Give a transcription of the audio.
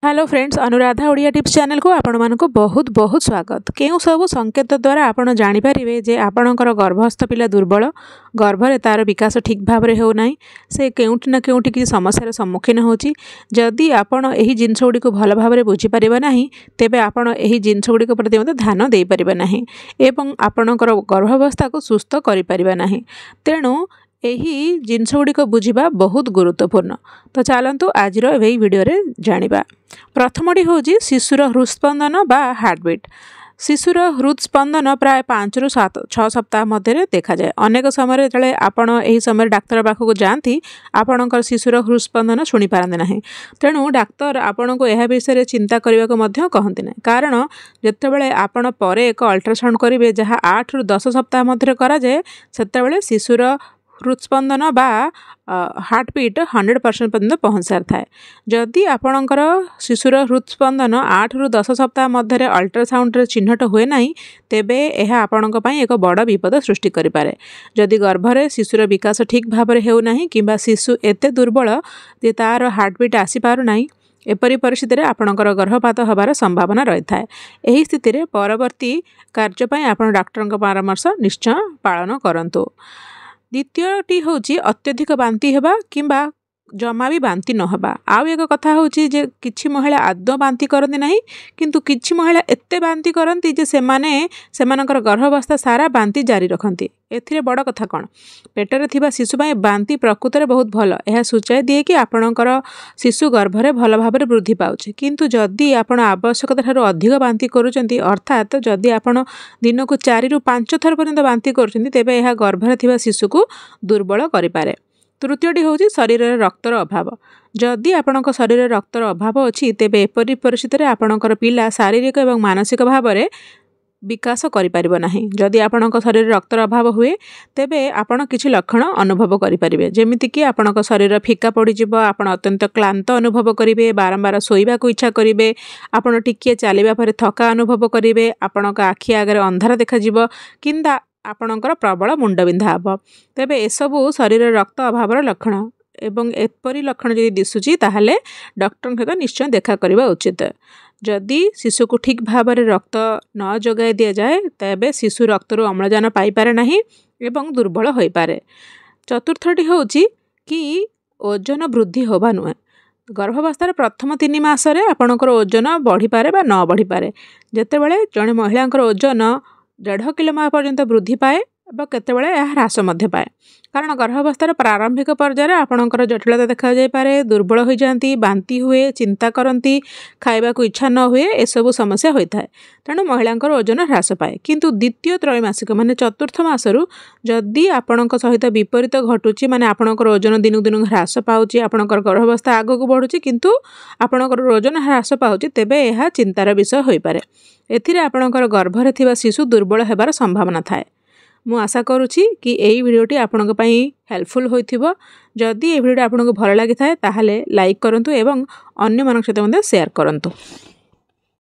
Hello friends, Anuradha Odia tips channel को आपण मानक बहुत बहुत स्वागत। केउ सब संकेत द्वारा आपण जानि परिबे जे आपणकर गर्भस्थ पिला दुर्बल, गर्भरे तार विकास ठीक भाव रे हो नाही, से केउठी ना केउठी कि समस्यार सम्मुखीन होची। जदि आपण एही जिंस गुडी को भल भाव रे बुझी परिबा नाही, तेबे आपण एही जिंस गुडी को प्रति मते ध्यान देई परिबा नाही एवं आपणकर गर्भावस्था को सुस्थ करि परिबा नाही। तेणु एही जिनस गुड़िक बुझा बहुत गुरुत्वपूर्ण। तो चलतु आज वीडियो रे जानिबा। प्रथमटी हूँ शिशुर हृदस्पंदन बा हार्टबीट। शिशुर हृदस्पंदन प्राय 5 ରୁ 6 सप्ताह मध्य देखा जाए। अनेक समय जो आपण यही समय डाक्तर पाखक जाती आपणकर शिशुर हृदस्पंदन शुणी पारती ना, तेणु डाक्तर आपण को यह विषय चिंता करने को कहते ना, कारण जितेबाला आपण पर एक अल्ट्रासाउंड करेंगे जहाँ 8 ରୁ 10 सप्ताह मध्य कराए, से शिशुर हृदस्पंदन बा हार्टबीट 100% पर्यंत पहुँच सारी थाए। जदि आपणकर शिशुर हृदस्पंदन 8 ରୁ 10 सप्ताह मध्य अल्ट्रासाउंड चिन्हट हुए ना, तेबे यह आपण एक बड़ विपद सृष्टि करें। जदि गर्भरे शिशुर विकास ठीक भाव में हो ना कि शिशु एते दुर्बल जे तार हार्टबीट आसी पारु नाही, एपरी परिस्थिति आपणकर गर्भपात होबार संभावना रही था। यही स्थिति रे परवर्ती कार्यपाई आपण डाक्टर परामर्श निश्चय पालन करंतु। द्वितीयटी हूँ अत्यधिक बांती हेबा किंबा जमा भी बांती नहबा। आउ एक कथा हूँ जे किछि महिला आदौ बांती करती नहीं, किंतु किछि महिला एते बांती करती जे सेमानकर गर्भावस्था सारा बांती जारी रखती। एथिरे बड़ कथा कौन, पेटरे थिबा शिशु पाई बांती प्रकृत में बहुत भल। यह सूचाई दिए कि आपणकर शिशु गर्भरे भल भाव में वृद्धि पाउछे। किंतु जदि आपण आवश्यकता ठारू अधिक बांती करूचंती, अर्थात जदि आपण दिन को 4 ରୁ 5 थर पर्यंत बांती करूचंती, तेबे यह गर्भरे थिबा शिशु को दुर्बल करि पारे। तृतीयटी हूँ शरीर में रक्तर अभाव। जदि आपणक शरीर में रक्तर अभाव अच्छी, तेबे एपरी परिस्थिति में आपणकर पिला शारीरिक और मानसिक भाव में विकास करिपारिब नाही। जदि आपणक शरीर में रक्तर अभाव हुए, तेबे आपण किछि लक्षण अनुभव करिपारिबे, जेमिति कि आपणक शरीर फीका पड़िजिबो, आपण अत्यंत क्लांत अनुभव करिबे, बारंबार शोइबा को इच्छा करिबे, आपण टिकिए चलिबा परे थका अनुभव करिबे, आपणक आखि आगे अंधार देखाजिबो किंदा आपणकर प्रबल मुंडबिंधा हे। तेबे एसबू शरीर रक्त अभावर लक्षण एवं एपरी लक्षण जदि दिशुची ताहले डॉक्टर सहित निश्चय देखा करबा उचित। जदि शिशु को ठीक भाव में रक्त न जगाई दि जाए, तेबे शिशु रक्तरु अम्लजान पाई पारे नाही एवं दुर्बल होई पारे। चतुर्थटी हूँ कि ओजन वृद्धि होबा नुहे। गर्भावस्थार प्रथम 3 मासरे आपणकर ओजन बढ़ी पारे बा न बढ़ी पारे। जेतेबेले जड़े महिलांकर ओजन 1.5 किलो पर्यंत वृद्धि पाए केतेबेले यह ह्रास मध्य पाए, कारण गर्भावस्थार प्रारंभिक पर्यायर आपणकर जटिलता देखा जाय पारे, दुर्बल हो जाती, बांती हुए, चिंता करती, खाइबा को इच्छा न हुए, एसबू समस्या होता है। तेणु महिलांकर ओजन ह्रास पाए। किंतु द्वितीय त्रैमासिक माने चतुर्थ मासरु जदि आपणक सहित विपरीत घटुची, माने आपणकर ओजन दिनू दिन ह्रास पाउची, आपणकर गर्भावस्था आगक बढ़ुची किंतु आपणकर ओजन ह्रास पाउची, तेबे यह चिंतार विषय होई पारे। एथिरे आपणकर गर्भरे थिबा शिशु दुर्बल हेबार संभावना थाए। मु आशा करुछि कि एई वीडियोटी आपनक पई हेल्पफुल होइथिबो। जदि ए वीडियो आपनक भल लागि थाए ताहाले लाइक करंतु एवं अन्य मानक सहित शेयर करंतु।